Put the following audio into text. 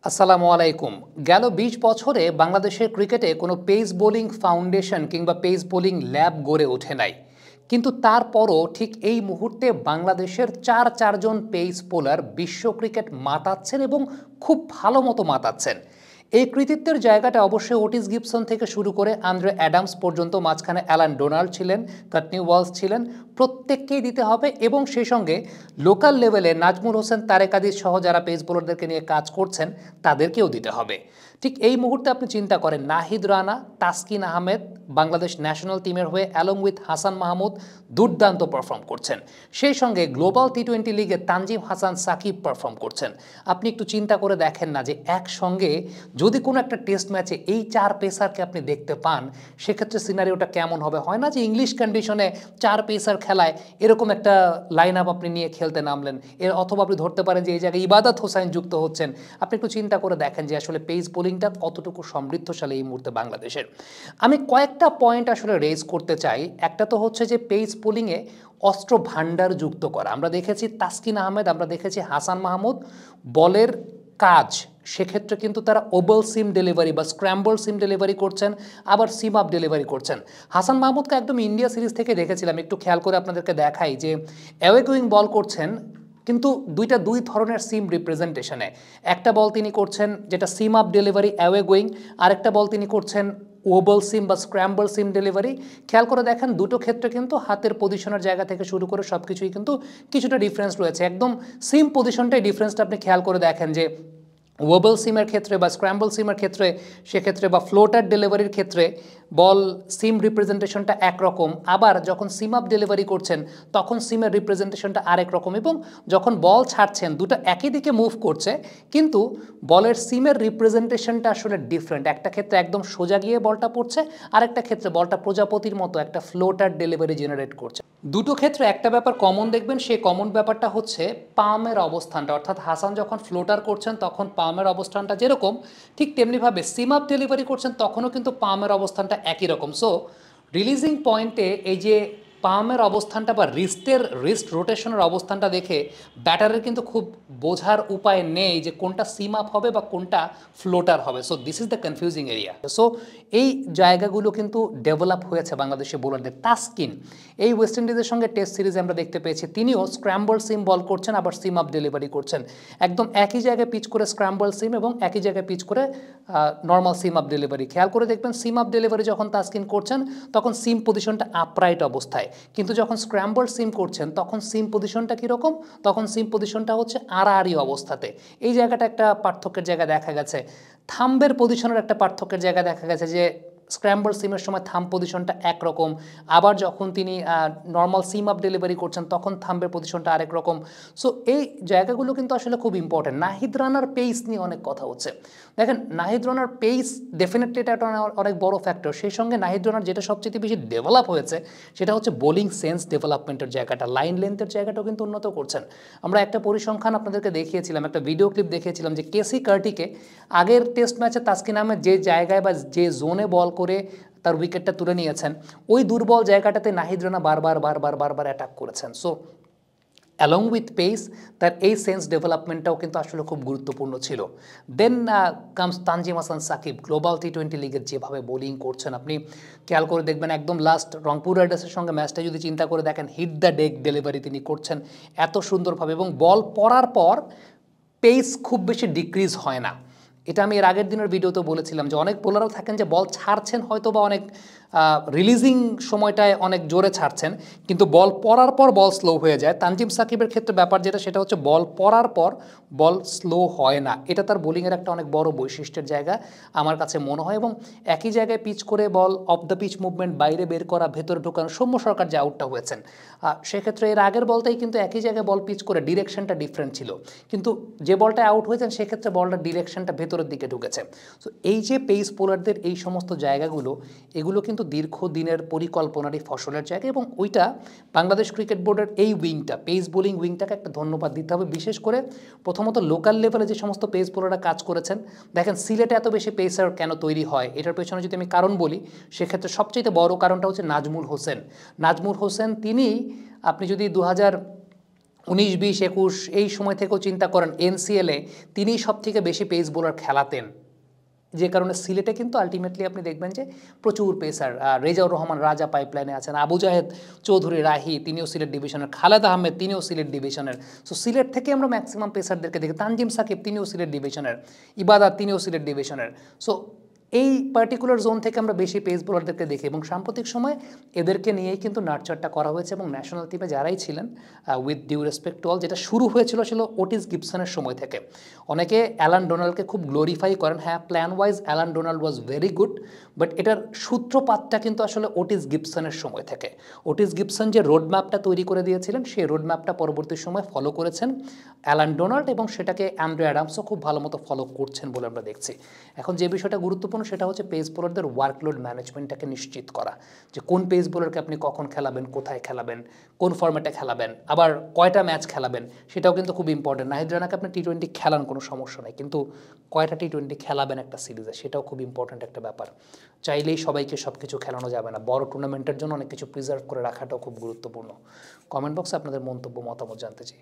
আসসালামু আলাইকুম। গেল ২০ বছরে বাংলাদেশের ক্রিকেটে কোনো পেস বোলিং ফাউন্ডেশন কিংবা পেস বোলিং ল্যাব গড়ে ওঠে নাই। কিন্তু তারপরও ঠিক এই মুহূর্তে বাংলাদেশের চারজন পেস বোলার বিশ্ব ক্রিকেট মাতাচ্ছেন এবং খুব ভালো মতো মাতাচ্ছেন। এই কৃতিত্বের জায়গাটা অবশ্যই ওটিস গিবসন থেকে শুরু করে আন্দ্রে অ্যাডামস পর্যন্ত, মাঝখানে অ্যালান ডোনাল্ড ছিলেন, কাটনি ওয়ালস ছিলেন, প্রত্যেককেই দিতে হবে এবং সেই সঙ্গে লোকাল লেভেলে নাজমুল হোসেন, তারেক আদিস সহ যারা পেস বোলারদেরকে নিয়ে কাজ করছেন তাদেরকেও দিতে হবে। ঠিক এই মুহূর্তে আপনি চিন্তা করেন নাহিদ রানা, তাসকিন আহমেদ বাংলাদেশ ন্যাশনাল টিমের হয়ে অ্যালং উইথ হাসান মাহমুদ দুর্দান্ত পারফর্ম করছেন। সেই সঙ্গে গ্লোবাল টি-20 লিগে তানজিম হাসান সাকিব পারফর্ম করছেন। আপনি একটু চিন্তা করে দেখেন না যে একসঙ্গে যদি কোনো একটা টেস্ট ম্যাচে এই 4 পেসারকে আপনি দেখতে পান, সেক্ষেত্রে সিনারিওটা কেমন হবে। হয় না যে ইংলিশ কন্ডিশনে 4 পেসার খেলায় এরকম একটা লাইন আপ আপনি নিয়ে খেলতে নামলেন, এর অথবা আপনি ধরতে পারেন যে এই জায়গায় ইবাদত হোসাইন যুক্ত হচ্ছেন। আপনি একটু চিন্তা করে দেখেন যে আসলে পেস বোলিংটা কতটুকু সমৃদ্ধশালী এই মুহূর্তে বাংলাদেশের। আমি কয়েকটা পয়েন্ট আসলে রেজ করতে চাই। একটা তো হচ্ছে যে পেস বোলিংয়ে অস্ত্র ভাণ্ডার যুক্ত করা। আমরা দেখেছি তাসকিন আহমেদ, আমরা দেখেছি হাসান মাহমুদ বলের কাজ, সেক্ষেত্রে কিন্তু তারা ওভাল সিম ডেলিভারি বা স্ক্র্যাম্বল সিম ডেলিভারি করছেন, আবার সিম আপ ডেলিভারি করছেন। হাসান মাহমুদকে একদম ইন্ডিয়া সিরিজ থেকে দেখেছিলাম, একটু খেয়াল করে আপনাদেরকে দেখাই যে অ্যাওয়ে গোয়িং বল করছেন কিন্তু দুই ধরনের সিম রিপ্রেজেন্টেশনে। একটা বল তিনি করছেন যেটা সিম আপ ডেলিভারি অ্যাওয়ে গোয়িং, আরেকটা বল তিনি করছেন ওভাল সিম বা স্ক্র্যাম্বল সিম ডেলিভারি। খেয়াল করে দেখেন দুটো ক্ষেত্রে কিন্তু হাতের পজিশনের জায়গা থেকে শুরু করে সব কিছুই কিন্তু কিছুটা ডিফারেন্স রয়েছে। একদম সিম পজিশনটাই ডিফারেন্সটা আপনি খেয়াল করে দেখেন যে ওভাল সিমের ক্ষেত্রে বা স্ক্র্যাম্বল সিমের ক্ষেত্রে, সেক্ষেত্রে বা ফ্লোটার ডেলিভারির ক্ষেত্রে বল সিম রিপ্রেজেন্টেশনটা একরকম, আবার যখন সিম আপ ডেলিভারি করছেন তখন সিমের রিপ্রেজেন্টেশনটা আরেক রকম, এবং যখন বল ছাড়ছেন দুটো একই দিকে মুভ করছে কিন্তু বলের সিমের রিপ্রেজেন্টেশনটা আসলে ডিফারেন্ট। একটা ক্ষেত্রে একদম সোজা গিয়ে বলটা পড়ছে, আরেকটা ক্ষেত্রে বলটা প্রজাপতির মতো একটা ফ্লোটার ডেলিভারি জেনারেট করছে। দুটো ক্ষেত্রে একটা ব্যাপার কমন দেখবেন, সেই কমন ব্যাপারটা হচ্ছে পামের অবস্থানটা। অর্থাৎ হাসান যখন ফ্লোটার করছেন তখন পামের অবস্থানটা যেরকম, ঠিক তেমনিভাবে সিম আপ ডেলিভারি করছেন তখনও কিন্তু পামের অবস্থানটা একই রকম। সো রিলিজিং পয়েন্টে এই যে পামের অবস্থানটা বা রিস্ট রোটেশনের অবস্থানটা দেখে ব্যাটারের কিন্তু খুব বোঝার উপায় নেই যে কোনটা সিম আপ হবে বা কোনটা ফ্লোটার হবে। So this is the confusing area. So এই জায়গাগুলো কিন্তু ডেভেলপ হয়েছে বাংলাদেশের বোলারদের। তাসকিন এই ওয়েস্ট ইন্ডিজের সঙ্গে টেস্ট সিরিজে আমরা দেখতে পেয়েছি তিনিও স্ক্র্যাম্বল সিম বল করছেন, আবার সিম আপ ডেলিভারি করছেন। একদম একই জায়গায় পিচ করে স্ক্র্যাম্বল সিম এবং একই জায়গায় পিচ করে নর্মাল সিম আপ ডেলিভারি। খেয়াল করে দেখবেন সিম আপ ডেলিভারি যখন তাসকিন করছেন তখন সিম পজিশনটা আপরাইট অবস্থায়, কিন্তু যখন স্ক্র্যাম্বল সিম করছেন তখন সিম পজিশনটা কীরকম, তখন সিম পজিশনটা হচ্ছে আড়াআড়ি অবস্থাতে। এই জায়গাটা একটা পার্থক্যের জায়গা দেখা গেছে। থাম্বের পজিশনের একটা পার্থক্যের জায়গা দেখা গেছে যে স্ক্র্যাম্বল সিমের সময় থাম্ব পজিশনটা একরকম, আবার যখন তিনি নর্মাল সিম আপ ডেলিভারি করছেন তখন থাম্বের পজিশনটা আরেক রকম। সো এই জায়গাগুলো কিন্তু আসলে খুব ইম্পর্টেন্ট। নাহিদ রানার পেস নিয়ে অনেক কথা হচ্ছে। দেখেন নাহিদ রানার পেস ডেফিনেটলি এটা অনেক বড় ফ্যাক্টর। সেই সঙ্গে নাহিদ রানার যেটা সবচেয়ে বেশি ডেভেলপ হয়েছে সেটা হচ্ছে বোলিং সেন্স ডেভেলপমেন্টের জায়গাটা, লাইন লেন্থের জায়গাটাও কিন্তু উন্নত করছেন। আমরা একটা পরিসংখ্যান আপনাদেরকে দেখিয়েছিলাম, একটা ভিডিও ক্লিপ দেখিয়েছিলাম যে কেসি কার্টিকে আগের টেস্ট ম্যাচে তাসকিন আহমেদ যে জায়গায় বা যে জোনে বল করে তার উইকেটটা তুলে নিয়েছেন, ওই দুর্বল জায়গাটাতে নাহিদ রানা বারবার অ্যাটাক করেছেন। সো অ্যালং উইথ পেস তার এই সেন্স ডেভেলপমেন্টটাও কিন্তু আসলে খুব গুরুত্বপূর্ণ ছিল। Then comes Tanzim Hasan Sakib, global টি-20 লিগের যেভাবে বোলিং করছেন আপনি খেয়াল করে দেখবেন, একদম লাস্ট রংপুর রাইডার্সের সঙ্গে ম্যাচটা যদি চিন্তা করে দেখেন, হিট দ্য ডেক ডেলিভারি তিনি করছেন এত সুন্দরভাবে, এবং বল পড়ার পর পেস খুব বেশি ডিক্রিজ হয় না। এটা আমি এর আগের দিনের ভিডিওতে বলেছিলাম যে অনেক বোলারও থাকেন যে বল ছাড়ছেন হয়তো বা অনেক রিলিজিং সময়টায় অনেক জোরে ছাড়ছেন, কিন্তু বল পড়ার পর বল স্লো হয়ে যায়। তানজিম সাকিবের ক্ষেত্রে ব্যাপার যেটা সেটা হচ্ছে বল পড়ার পর বল স্লো হয় না। এটা তার বোলিংয়ের একটা অনেক বড় বৈশিষ্ট্যের জায়গা আমার কাছে মনে হয়। এবং একই জায়গায় পিচ করে বল অফ দ্য পিচ মুভমেন্ট বাইরে বের করা, ভেতরে ঢোকানো, সৌম্য সরকার যে আউটটা হয়েছেন সেক্ষেত্রে এর আগের বলটাই কিন্তু একই জায়গায় বল পিচ করে ডিরেকশনটা ডিফারেন্ট ছিল, কিন্তু যে বলটা আউট হয়েছেন সেক্ষেত্রে বলটার ডিরেকশনটা ভেতরের দিকে ঢুকেছে। সো এই যে পেস বোলারদের এই সমস্ত জায়গাগুলো, এগুলো কিন্তু দীর্ঘদিনের পরিকল্পনারই ফসলের জায়গা, এবং ওইটা বাংলাদেশ ক্রিকেট বোর্ডের এই উইংটা, পেস বোলিং উইংটাকে একটা ধন্যবাদ দিতে হবে। বিশেষ করে প্রথমত লোকাল লেভেলে যে সমস্ত পেস বোলাররা কাজ করেছেন। দেখেন সিলেটে এত বেশি পেসার কেন তৈরি হয়, এটার পেছনে যদি আমি কারণ বলি সেক্ষেত্রে সবচেয়ে বড় কারণটা হচ্ছে নাজমুল হোসেন। নাজমুল হোসেন তিনি, আপনি যদি 19, 20, 21 এই সময় থেকেও চিন্তা করেন এনসিএলে তিনিই সবথেকে বেশি পেস বোলার খেলাতেন, যে কারণে সিলেটে কিন্তু আলটিমেটলি আপনি দেখবেন যে প্রচুর পেসার, রেজাউর রহমান রাজা পাইপলাইনে আছেন, আবু জাহেদ চৌধুরী রাহি তিনিও সিলেট ডিভিশনের, খালেদ আহমেদ তিনিও সিলেট ডিভিশনের। সো সিলেট থেকে আমরা ম্যাক্সিমাম পেসারদেরকে দেখি, তানজিম সাকিব তিনিও সিলেট ডিভিশনের, ইবাদত তিনিও সিলেট ডিভিশনের। সো এই পার্টিকুলার জোন থেকে আমরা বেশি পেস বোলারদেরকে দেখি এবং সাম্প্রতিক সময় এদেরকে নিয়েই কিন্তু নার্চারটা করা হয়েছে এবং ন্যাশনাল টিমে যারাই ছিলেন, with due respect to all, যেটা শুরু হয়েছিল ওটিস গিবসনের সময় থেকে। অনেকে অ্যালান ডোনাল্ডকে খুব গ্লোরিফাই করেন, হ্যাঁ plan wise Alan Donald was very good, but এটার সূত্রপাতটা কিন্তু আসলে ওটিস গিবসনের সময় থেকে। ওটিস গিবসন যে রোডম্যাপটা তৈরি করে দিয়েছিলেন সেই রোডম্যাপটা পরবর্তী সময় ফলো করেছেন অ্যালান ডোনাল্ড এবং সেটাকে অ্যান্ড্রে অ্যাডামসও খুব ভালো মতো ফলো করছেন বলে আমরা দেখছি। এখন যে বিষয়টা গুরুত্বপূর্ণ সেটা হচ্ছে পেস বোলারদের ওয়ার্কলোড ম্যানেজমেন্টটাকে নিশ্চিত করা, যে কোন পেস বোলারকে আপনি কখন খেলাবেন, কোথায় খেলাবেন, কোন ফরম্যাটে খেলাবেন, আবার কয়টা ম্যাচ খেলাবেন, সেটাও কিন্তু খুব ইম্পর্টেন্ট। নাহিদ রানাকে আপনি টি-20 খেলান, কোনো সমস্যা নেই, কিন্তু কয়টা টি-20 খেলাবেন একটা সিরিজে সেটাও খুব ইম্পর্টেন্ট একটা ব্যাপার। চাইলেই সবাইকে সব কিছু খেলানো যাবে না, বড় টুর্নামেন্টের জন্য অনেক কিছু প্রিজার্ভ করে রাখাটাও খুব গুরুত্বপূর্ণ। কমেন্ট বক্সে আপনাদের মন্তব্য মতামত জানতে চাই।